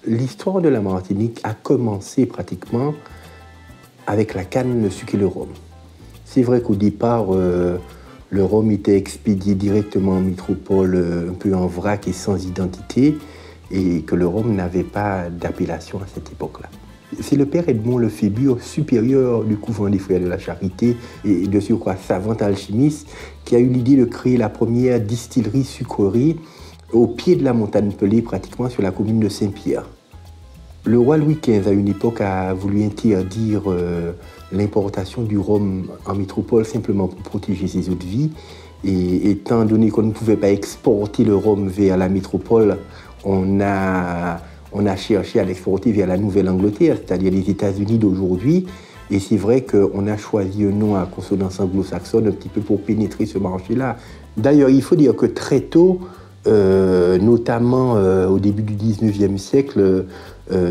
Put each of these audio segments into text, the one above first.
L'histoire de la Martinique a commencé pratiquement avec la canne, le sucre et le rhum. C'est vrai qu'au départ, le rhum était expédié directement en métropole, un peu en vrac et sans identité, et que le rhum n'avait pas d'appellation à cette époque-là. C'est le père Edmond Lefébure, supérieur du couvent des Frères de la Charité et de surcroît savant alchimiste, qui a eu l'idée de créer la première distillerie-sucrerie au pied de la montagne Pelée, pratiquement sur la commune de Saint-Pierre. Le roi Louis XV, à une époque, a voulu interdire l'importation du rhum en métropole simplement pour protéger ses eaux de vie. Et étant donné qu'on ne pouvait pas exporter le rhum vers la métropole, on a cherché à l'exporter vers la Nouvelle-Angleterre, c'est-à-dire les États-Unis d'aujourd'hui. Et c'est vrai qu'on a choisi un nom à consonance anglo-saxonne un petit peu pour pénétrer ce marché-là. D'ailleurs, il faut dire que très tôt, notamment au début du 19e siècle,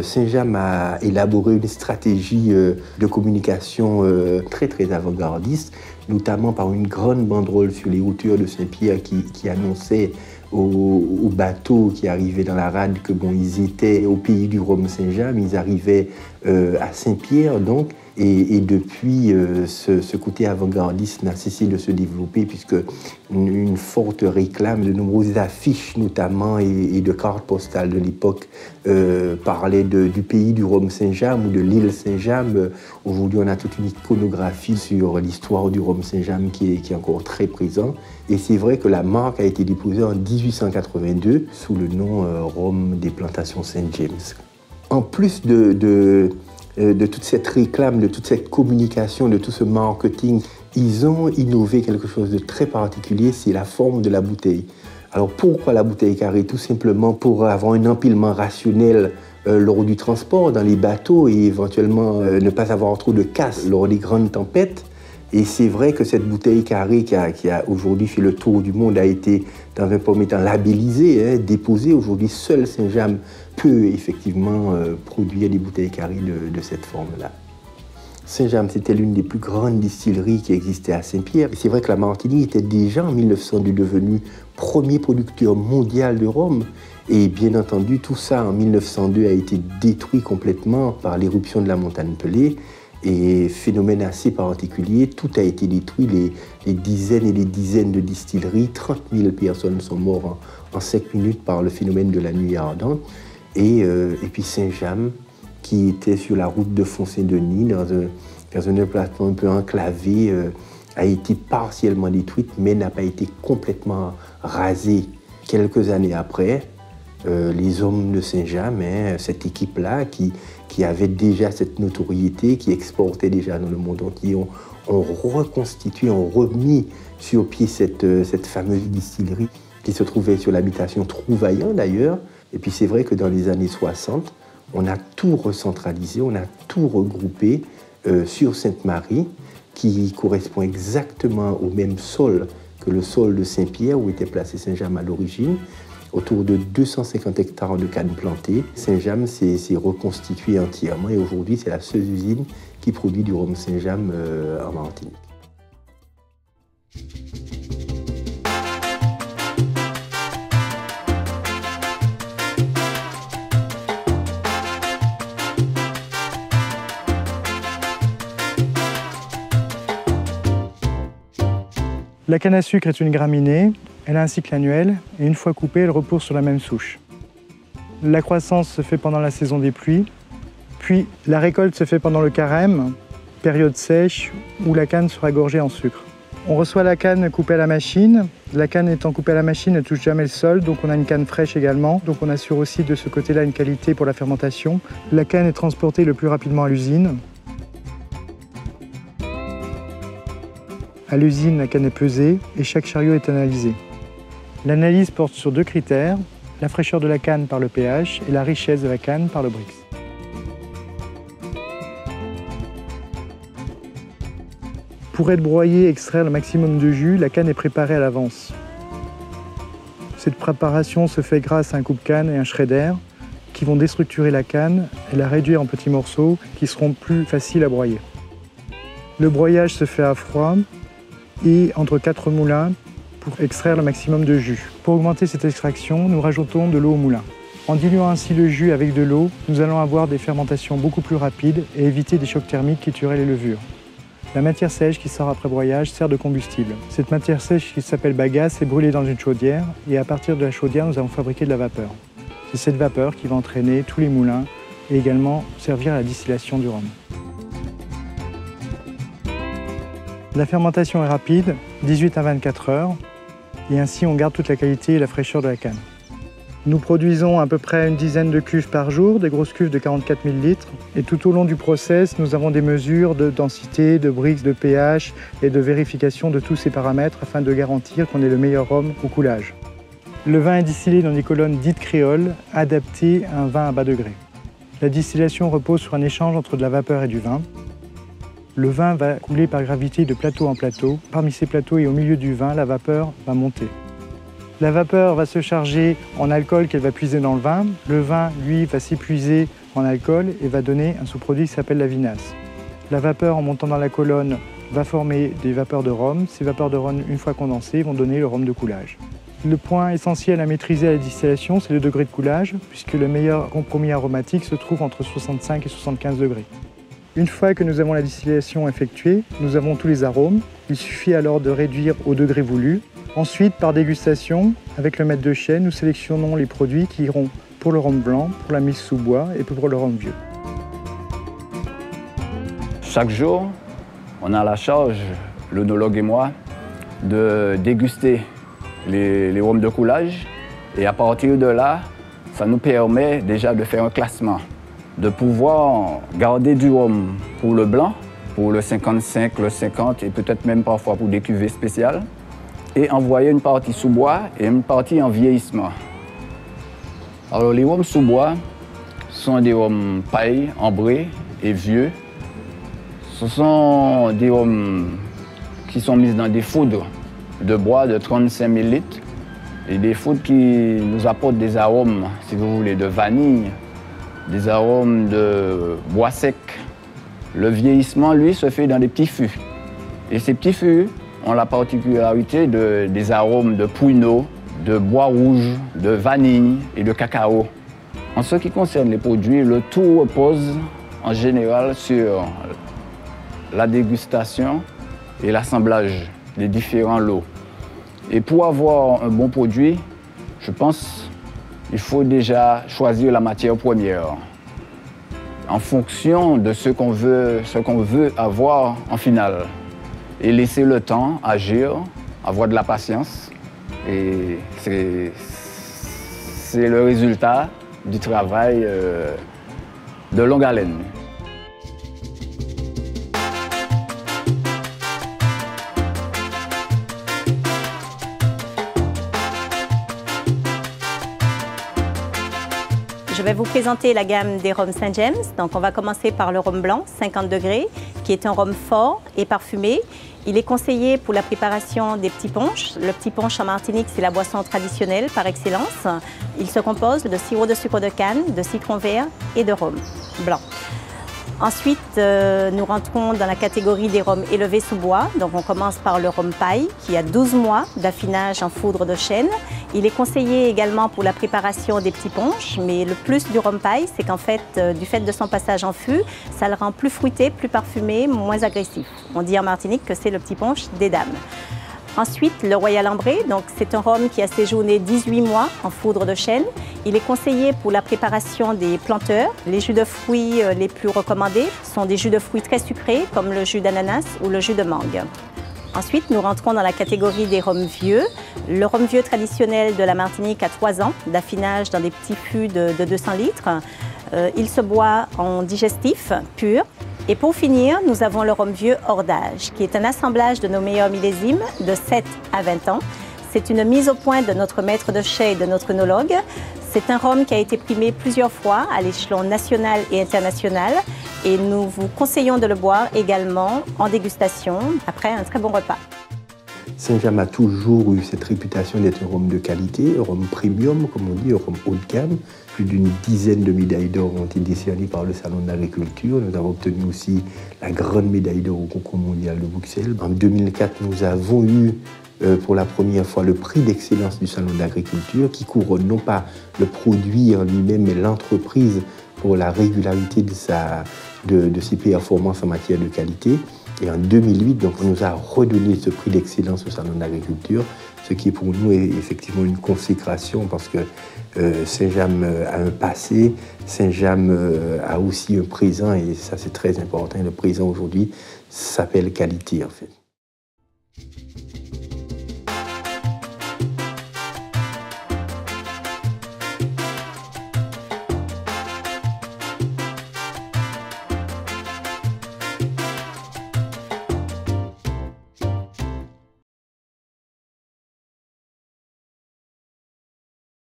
Saint-James a élaboré une stratégie de communication très avant-gardiste, notamment par une grande banderole sur les hauteurs de Saint-Pierre qui annonçait aux bateaux qui arrivaient dans la rade que bon, ils étaient au pays du rhum Saint-James, ils arrivaient à Saint-Pierre donc. Et depuis, ce côté avant-gardiste n'a cessé de se développer puisque une forte réclame de nombreuses affiches notamment et de cartes postales de l'époque parlaient du pays du rhum Saint-James ou de l'île Saint-James. Aujourd'hui, on a toute une iconographie sur l'histoire du rhum Saint-James qui est encore très présent. Et c'est vrai que la marque a été déposée en 1882 sous le nom Rhum des Plantations Saint-James. En plus de toute cette réclame, de toute cette communication, de tout ce marketing, ils ont innové quelque chose de très particulier, c'est la forme de la bouteille. Alors pourquoi la bouteille carrée? Tout simplement pour avoir un empilement rationnel lors du transport dans les bateaux et éventuellement ne pas avoir trop de casse lors des grandes tempêtes. Et c'est vrai que cette bouteille carrée qui a aujourd'hui fait le tour du monde a été dans un premier temps labellisée, déposée. Aujourd'hui, seul Saint-James peut effectivement produire des bouteilles carrées de cette forme-là. Saint-James, c'était l'une des plus grandes distilleries qui existait à Saint-Pierre. C'est vrai que la Martinique était déjà en 1902 devenue premier producteur mondial de rhum. Et bien entendu, tout ça en 1902 a été détruit complètement par l'éruption de la montagne Pelée. Et phénomène assez particulier, tout a été détruit, les dizaines et les dizaines de distilleries, 30 000 personnes sont mortes en 5 minutes par le phénomène de la nuit ardente. Et puis Saint-James, qui était sur la route de Font-Saint-Denis, dans un emplacement un peu enclavé, a été partiellement détruite, mais n'a pas été complètement rasée. Quelques années après, les hommes de Saint-James, cette équipe-là, qui avait déjà cette notoriété, qui exportait déjà dans le monde entier, ont reconstitué, ont remis sur pied cette fameuse distillerie qui se trouvait sur l'habitation Trouvaillant d'ailleurs. Et puis c'est vrai que dans les années 60, on a tout recentralisé, on a tout regroupé sur Sainte-Marie, qui correspond exactement au même sol que le sol de Saint-Pierre où était placé Saint-James à l'origine. Autour de 250 hectares de cannes plantées. Saint-James s'est reconstitué entièrement et aujourd'hui, c'est la seule usine qui produit du rhum Saint-James en Martinique. La canne à sucre est une graminée, elle a un cycle annuel et une fois coupée, elle repose sur la même souche. La croissance se fait pendant la saison des pluies, puis la récolte se fait pendant le carême, période sèche où la canne sera gorgée en sucre. On reçoit la canne coupée à la machine. La canne étant coupée à la machine ne touche jamais le sol, donc on a une canne fraîche également. Donc on assure aussi de ce côté-là une qualité pour la fermentation. La canne est transportée le plus rapidement à l'usine. À l'usine, la canne est pesée et chaque chariot est analysé. L'analyse porte sur 2 critères, la fraîcheur de la canne par le pH et la richesse de la canne par le Brix. Pour être broyée et extraire le maximum de jus, la canne est préparée à l'avance. Cette préparation se fait grâce à un coupe-canne et un shredder qui vont déstructurer la canne et la réduire en petits morceaux qui seront plus faciles à broyer. Le broyage se fait à froid et entre 4 moulins pour extraire le maximum de jus. Pour augmenter cette extraction, nous rajoutons de l'eau au moulin. En diluant ainsi le jus avec de l'eau, nous allons avoir des fermentations beaucoup plus rapides et éviter des chocs thermiques qui tueraient les levures. La matière sèche qui sort après broyage sert de combustible. Cette matière sèche qui s'appelle bagasse est brûlée dans une chaudière et à partir de la chaudière, nous allons fabriquer de la vapeur. C'est cette vapeur qui va entraîner tous les moulins et également servir à la distillation du rhum. La fermentation est rapide, 18 à 24 heures, et ainsi on garde toute la qualité et la fraîcheur de la canne. Nous produisons à peu près une dizaine de cuves par jour, des grosses cuves de 44 000 litres. Et tout au long du process, nous avons des mesures de densité, de Brix, de pH et de vérification de tous ces paramètres afin de garantir qu'on ait le meilleur rhum au coulage. Le vin est distillé dans des colonnes dites créoles, adaptées à un vin à bas degré. La distillation repose sur un échange entre de la vapeur et du vin. Le vin va couler par gravité de plateau en plateau. Parmi ces plateaux et au milieu du vin, la vapeur va monter. La vapeur va se charger en alcool qu'elle va puiser dans le vin. Le vin, lui, va s'épuiser en alcool et va donner un sous-produit qui s'appelle la vinasse. La vapeur, en montant dans la colonne, va former des vapeurs de rhum. Ces vapeurs de rhum, une fois condensées, vont donner le rhum de coulage. Le point essentiel à maîtriser à la distillation, c'est le degré de coulage, puisque le meilleur compromis aromatique se trouve entre 65 et 75 degrés. Une fois que nous avons la distillation effectuée, nous avons tous les arômes. Il suffit alors de réduire au degré voulu. Ensuite, par dégustation, avec le maître de chai, nous sélectionnons les produits qui iront pour le rhum blanc, pour la mise sous bois et pour le rhum vieux. Chaque jour, on a la charge, l'œnologue et moi, de déguster les rhums de coulage. Et à partir de là, ça nous permet déjà de faire un classement, de pouvoir garder du rhum pour le blanc, pour le 55, le 50 et peut-être même parfois pour des cuvées spéciales, et envoyer une partie sous bois et une partie en vieillissement. Alors les rhums sous bois sont des rhums paille, ambrés et vieux. Ce sont des rhums qui sont mis dans des foudres de bois de 35 000 litres et des foudres qui nous apportent des arômes, si vous voulez, de vanille, des arômes de bois sec. Le vieillissement, lui, se fait dans des petits fûts. Et ces petits fûts ont la particularité des arômes de pruneau, de bois rouge, de vanille et de cacao. En ce qui concerne les produits, le tout repose en général sur la dégustation et l'assemblage des différents lots. Et pour avoir un bon produit, je pense qu'il faut déjà choisir la matière première en fonction de ce qu'on veut avoir en finale. Et laisser le temps agir, avoir de la patience. Et c'est le résultat du travail de longue haleine. Je vais vous présenter la gamme des rhums St. James. Donc on va commencer par le rhum blanc, 50 degrés, qui est un rhum fort et parfumé. Il est conseillé pour la préparation des petits punch. Le petit punch en Martinique, c'est la boisson traditionnelle par excellence. Il se compose de sirop de sucre de canne, de citron vert et de rhum blanc. Ensuite, nous rentrons dans la catégorie des rhums élevés sous bois. Donc on commence par le rhum paille, qui a 12 mois d'affinage en foudre de chêne. Il est conseillé également pour la préparation des petits punch, mais le plus du rhum paille, c'est qu'en fait, du fait de son passage en fût, ça le rend plus fruité, plus parfumé, moins agressif. On dit en Martinique que c'est le petit punch des dames. Ensuite, le Royal Ambré, donc c'est un rhum qui a séjourné 18 mois en foudre de chêne. Il est conseillé pour la préparation des planteurs. Les jus de fruits les plus recommandés sont des jus de fruits très sucrés, comme le jus d'ananas ou le jus de mangue. Ensuite, nous rentrons dans la catégorie des rhums vieux. Le rhum vieux traditionnel de la Martinique a 3 ans d'affinage dans des petits fûts de 200 litres. Il se boit en digestif pur. Et pour finir, nous avons le rhum vieux hors d'âge, qui est un assemblage de nos meilleurs millésimes de 7 à 20 ans. C'est une mise au point de notre maître de chai et de notre œnologue. C'est un rhum qui a été primé plusieurs fois à l'échelon national et international. Et nous vous conseillons de le boire également en dégustation après un très bon repas. Saint-James a toujours eu cette réputation d'être un rhum de qualité, un rhum premium, comme on dit, un rhum haut de gamme. Plus d'une dizaine de médailles d'or ont été décernées par le Salon de l'Agriculture. Nous avons obtenu aussi la grande médaille d'or au concours mondial de Bruxelles. En 2004, nous avons eu pour la première fois le prix d'excellence du Salon de l'Agriculture qui couronne non pas le produit en lui-même, mais l'entreprise pour la régularité de ses performances en matière de qualité. Et en 2008, donc, on nous a redonné ce prix d'excellence au Salon de l'Agriculture, ce qui pour nous est effectivement une consécration parce que Saint-James a un passé, Saint-James a aussi un présent et ça c'est très important. Le présent aujourd'hui s'appelle qualité en fait.